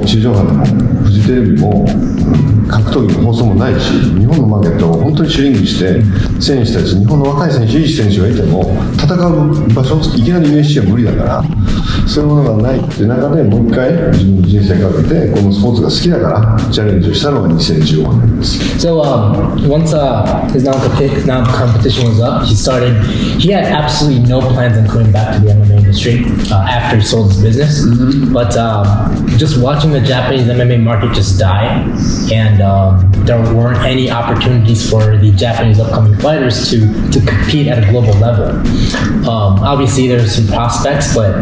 地上波でもフジテレビも格闘技の放送もないし、日本のマーケットを本当にシュリンクして選手たち、日本の若い選手、いい選手がいても戦う場所、いきなり UFC は無理だから、そういうものがないって中でもう一回自分の人生かけてこのスポーツが好きだからチャレンジをしたのが2015年です。 So once his competition was up, he had absolutely no plans on coming back to the MMA industry after he sold his business. But just watching the Japanese MMA market just die, and there weren't any opportunities for the Japanese upcoming fighters to compete at a global level. Obviously there's some prospects, but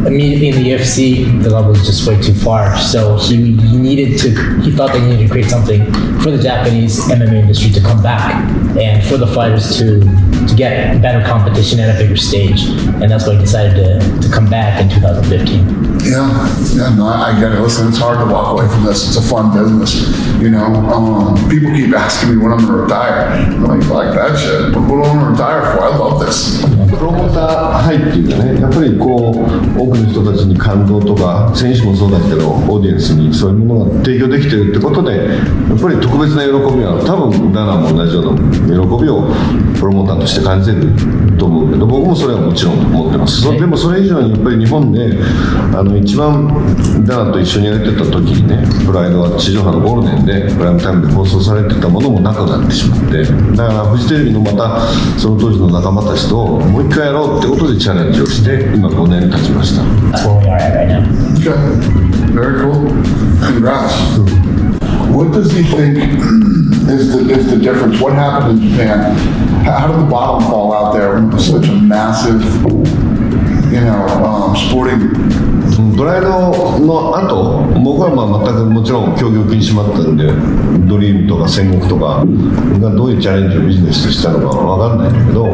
immediately in the UFC the level was just way too far. So he thought they needed to create something for the Japanese MMA industry to come back and for the fighters to get better competition at a bigger stage, and that's why he decided to come back in 2015. Yeah, no, I get it. Listen, it's hard to walk away from this. It's a fun business, you know. People keep asking me when I'm going to retire. I'm like that shit. What do I want to retire for? I love this. プロモーター入っていうかね、やっぱりこう多くの人たちに感動とか、選手もそうだけどオーディエンスにそういうものが提供できてるってことで、やっぱり特別な喜びは多分ダナも同じような喜びをプロモーターとして感じてると思うけど、僕もそれはもちろん持ってます。でもそれ以上にやっぱり日本で一番ダナと一緒にやれてた時にね、プライドは地上波のゴールデンでプライムタイムで放送されてたものもなくなってしまって、だからフジテレビのまたその当時の仲間たちともう一回やろうってことでチャレンジをして今5年経ちました。 That's where we are at right now. Okay, very cool. Congrats. What does he think is the difference? What happened in Japan? How did the bottom fall out there when such a massive, sporting? プライドの後、僕は全くもちろん競技を禁止もあったんで、ドリームとか戦国とかがどういうチャレンジをビジネスとしたのかわかんないんだけど、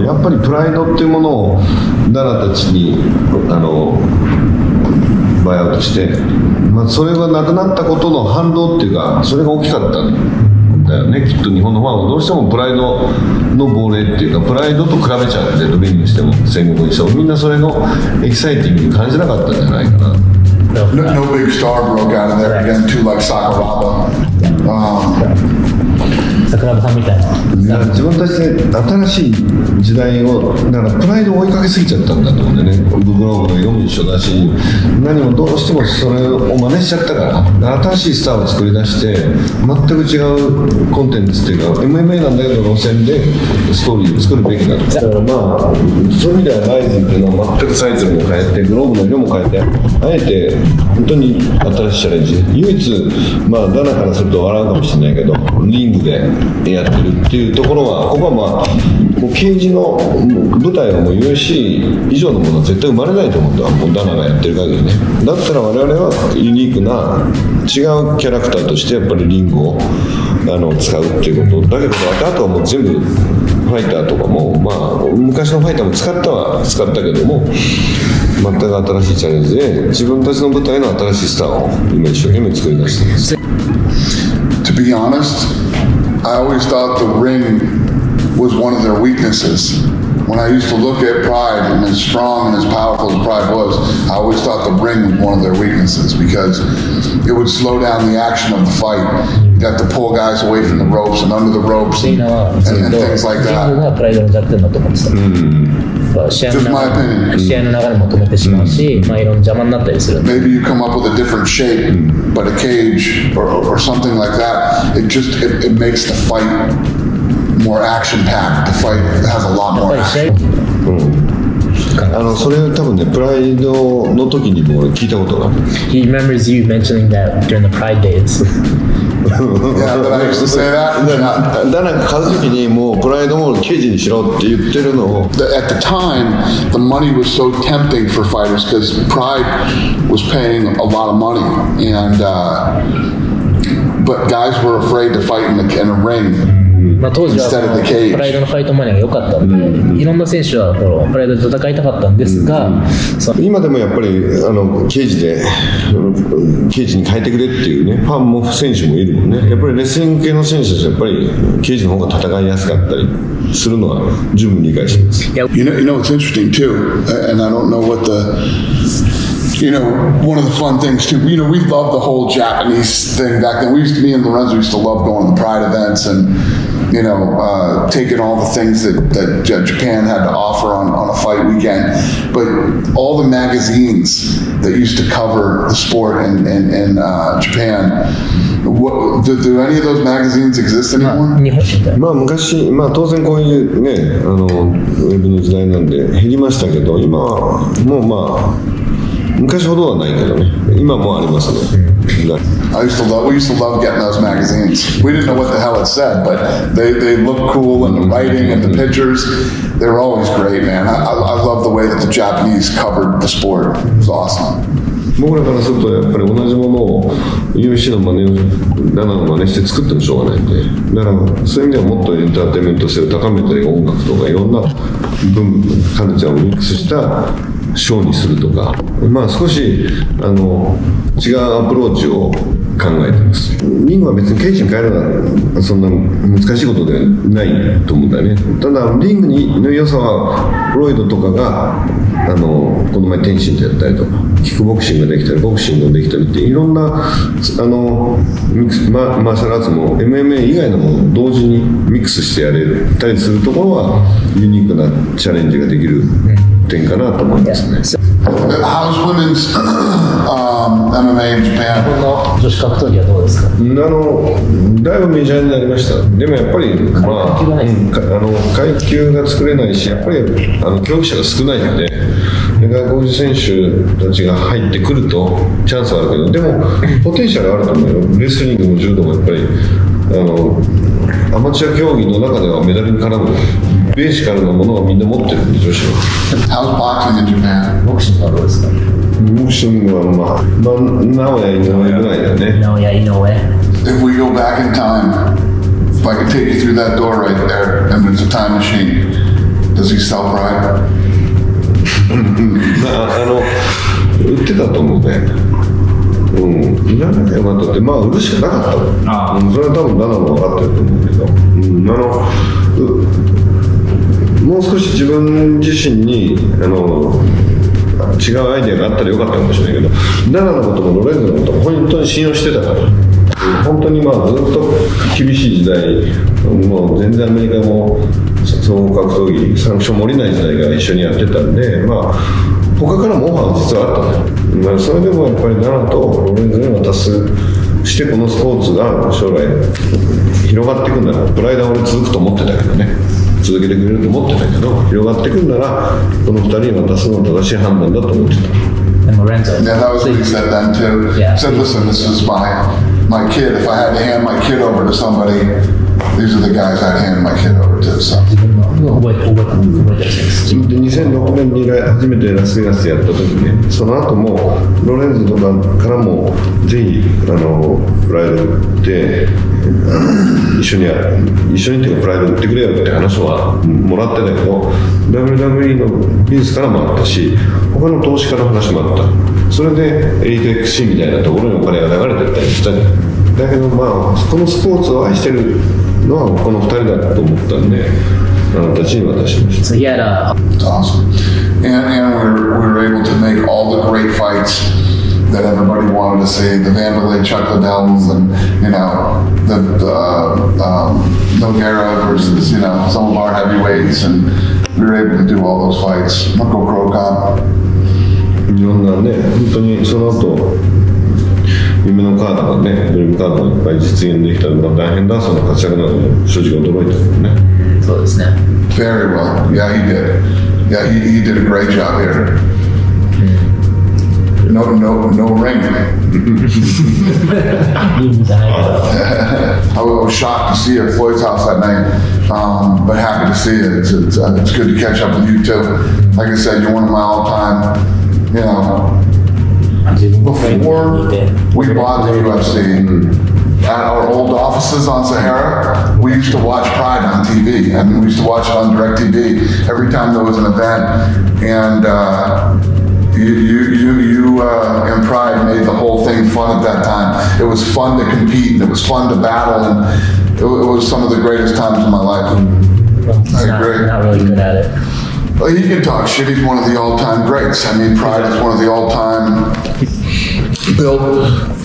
やっぱりプライドっていうものをダナたちにバイアウトして、それがなくなったことの反動っていうか、それが大きかったんだよね。きっと日本のファンはどうしてもプライドの亡霊っていうか、プライドと比べちゃうんで、ドリームにしても戦国にしてもみんなそれのエキサイティングに感じなかったんじゃないかな。No big star broke out of there again, too, like Sakakibara. 桜庭さんみたいな。自分たちで新しい時代を、だからプライドを追いかけすぎちゃったんだと思うんでね。グローブの色も一緒だし、何もどうしてもそれを真似しちゃったから、新しいスターを作り出して全く違うコンテンツっていうか MMA なんだけど路線でストーリーを作るべきだと。だからそういう意味ではライズンっていうのは全くサイズも変えてグローブの色も変えて、あえて本当に新しいチャレンジ、唯一ダナからすると笑うかもしれないけどリングでやってるっていうところは、ここはもうケージの舞台はもう UFC 以上のものは絶対生まれないと思うんだ、もうダナがやってる限りね。だったら我々はユニークな違うキャラクターとしてやっぱりリングを使うっていうことだけど、あとはもう全部ファイターとかも昔のファイターも使ったけども、全く新しいチャレンジで自分たちの舞台の新しいスターを今一生懸命作り出しています。 To be honest, I always thought the ring was one of their weaknesses. When I used to look at Pride, and as strong and as powerful as Pride was, I always thought the ring was one of their weaknesses because it would slow down the action of the fight. You'd have to pull guys away from the ropes and under the ropes and things like that. 試合の流れも止めてしまうし、いろんな邪魔になったりする。 Maybe you come up with a different shape, but a cage or something like that. It makes the fight more action-packed. The fight has a lot more action. それ多分ね、プライドの時にも俺聞いたことがある。 He remembers you mentioning that during the Pride days. Yeah, but I used to say that. だから買う時にもうプライドもケージにしろって言ってるのを。 At the time, the money was so tempting for fighters because Pride was paying a lot of money, but guys were afraid to fight in a ring. 当時はプライドのファイトマネーが良かったんで、いろんな選手はプライドで戦いたかったんですが、今でもやっぱりケージに変えてくれっていうね、ファンも選手もいるもんね。やっぱりレスリング系の選手たちはやっぱりケージの方が戦いやすかったりするのは十分理解しています。You know, it's interesting too, and I don't know what one of the fun things too, we loved the whole Japanese thing back then. Me and Lorenzo used to love going to Pride events and, taking all the things that Japan had to offer on a fight weekend. But all the magazines that used to cover the sport in Japan, do any of those magazines exist anymore? 昔、当然こういうね、ウェブの時代なんで減りましたけど、今はもう昔ほどはないけどね、今もありますね。we used to love getting those magazines. We didn't know what the hell it said, but they looked cool, and the writing and the pictures, they were always great, man. I love the way that the Japanese covered the sport. It was awesome. 僕らからするとやっぱり同じものを UFC の真似を7の真似して作ってもしょうがないんで、だからそういう意味ではもっとエンターテインメント性を高めたり、音楽とかいろんな文カルチャーをミックスしたショーにするとか、少し違うアプローチを考えてます。リングは別にケージに変えるのはそんな難しいことではないと思うんだよね。ただリングの良さはフロイドとかがこの前天心とやったりとか、キックボクシングができたりボクシングができたりっていろんなマーシャルアーツも MMA 以外のものを同時にミックスしてやれたりするところはユニークなチャレンジができる点かなと思いますね。How's women's MMA in Japan? 日本の女子格闘技はどうですか？だいぶメジャーになりました。でもやっぱり階級が作れないし、やっぱり競技者が少ないので、外国人選手たちが入ってくるとチャンスはあるけど、でもポテンシャルあると思うよ。レスリングも柔道もやっぱりアマチュア競技の中ではメダルに絡むベーシカルなものをみんな持ってるんで、女子は。How's boxing in Japan? ボクシングはどうですか？ボクシングは名古屋井上ぐらいだよね。名古屋井上。If we go back in time, if I could take you through that door right there, and it's a time machine, does he sell Pride? 売ってたと思うね。いらなきゃよかったって、売るしかなかったもん。それは多分ダナも分かってると思うけど、もう少し自分自身に違うアイデアがあったらよかったかもしれないけど、ダナのこともロレンズのことも本当に信用してたから、本当にずっと厳しい時代、もう全然アメリカも総合格闘技サンクションも下りない時代が一緒にやってたんで、他からもオファーは実はあったんだよ。それでもやっぱりダナとロレンズに渡すしてこのスポーツが将来広がっていくんだら、プライドは俺続くと思ってたけどね、続けてくれると思ってたけど、広がっていくんならこの2人に渡すのは正しい判断だと思ってた。And Lorenzo. Yeah, that was what he said then too. Yeah. He said, listen, this is my kid. If I had to hand my kid over to somebody, these are the guys I'd hand my kid over to. So. 覚えてますで2006年に初めてラスベガスでやった時ね、その後もロレンズとかからもぜひプライド売って一緒にっていうかプライド売ってくれよって話はもらってたけど、 WWE の技術からもあったし、他の投資家の話もあった。それで 8XC みたいなところにお金が流れてったりしたり、だけどこのスポーツを愛してるのはこの2人だと思ったんで、たちに渡しました。So he had It's awesome. And we were able to make all the great fights that everybody wanted to see. The Vanderlei Chuck Liddells and, the Nogueira versus, some of our heavyweights. And we were able to do all those fights. Marco Crocop. いろんなね、本当にその後夢のカードがね、ドリームカードがいっぱい実現できたのが大変だ、その活躍なので正直驚いたけどね。そうですね。Very well. Yeah, he did. Yeah, he did a great job here. No ring. I was shocked to see you at Floyd's house that night, but happy to see you. It's good to catch up with you too. Like I said, you're one of my all-time, before we bought the UFC, at our old offices on Sahara, we used to watch Pride on TV, and we used to watch it on DirecTV every time there was an event. And you and Pride made the whole thing fun at that time. It was fun to compete, and it was fun to battle, and it was some of the greatest times of my life. I agree. Not really good at it. Well, he can talk shit. He's one of the all-time greats. I mean, Pride is one of the all-time built,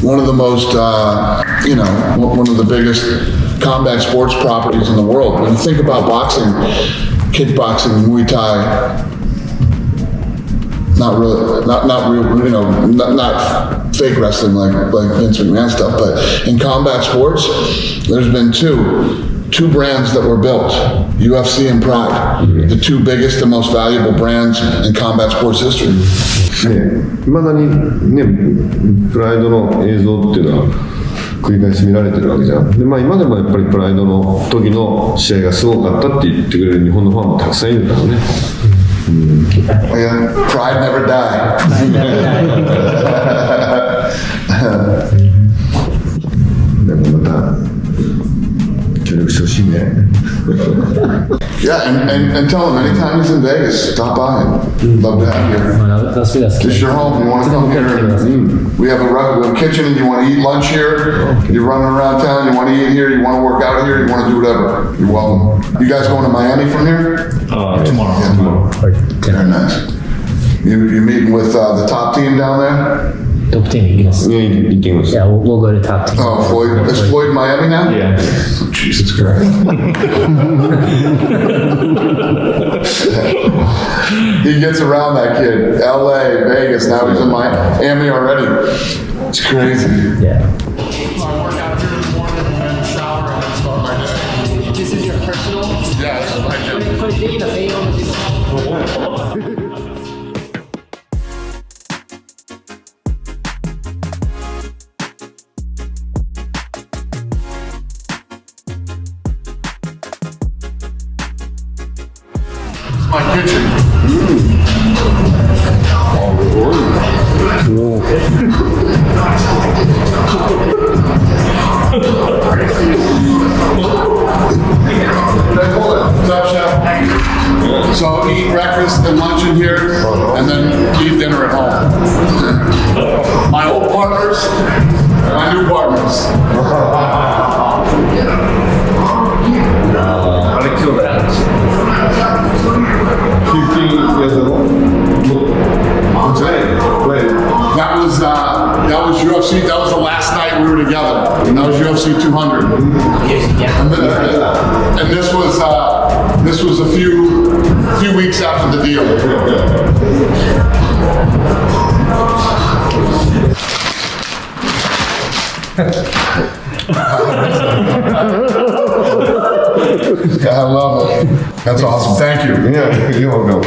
one of the most, one of the biggest combat sports properties in the world. When you think about boxing, kickboxing, Muay Thai, not fake wrestling like Vince McMahon stuff, but in combat sports, there's been two brands that were built, UFC and Pride, the two biggest and most valuable brands in combat sports history. いまだにね、プライドの映像っていうのは繰り返し見られてるわけじゃん。で、まあ今でもやっぱりプライドの時の試合がすごかったって言ってくれる日本のファンもたくさんいるからね。Yeah, Pride never died. Pride never died. でもまた協力してほしいね。Yeah, and tell him anytime he's in Vegas, stop by. Love to have you. Las Vegas. It's your home. You want to come here? We have a kitchen, and you want to eat lunch here. You're running around town. You want to eat here. You want to work out here. You want to do whatever. You're welcome. You guys going to Miami from here? Tomorrow. Yeah, tomorrow. Very nice. You meeting with the top team down there? Top team, yes. Yeah, we'll go to top team. Oh, Floyd. Is Floyd in Miami now? Yeah. Oh, Jesus Christ. He gets around, that kid. LA, Vegas, now he's in Miami already. It's crazy. Yeah. I work out here in the morning and then shower and then start my day. This is your personal? Yeah, this is my gym. My kitchen. What's up, Chef? So eat breakfast and lunch in here, and then eat dinner at home. My old partners, my new partners. 15 years ago? That was UFC. That was the last night we were together. And that was UFC 200. And this was a few weeks after the deal. I love it. That's awesome. Thank you. Yeah, you're welcome.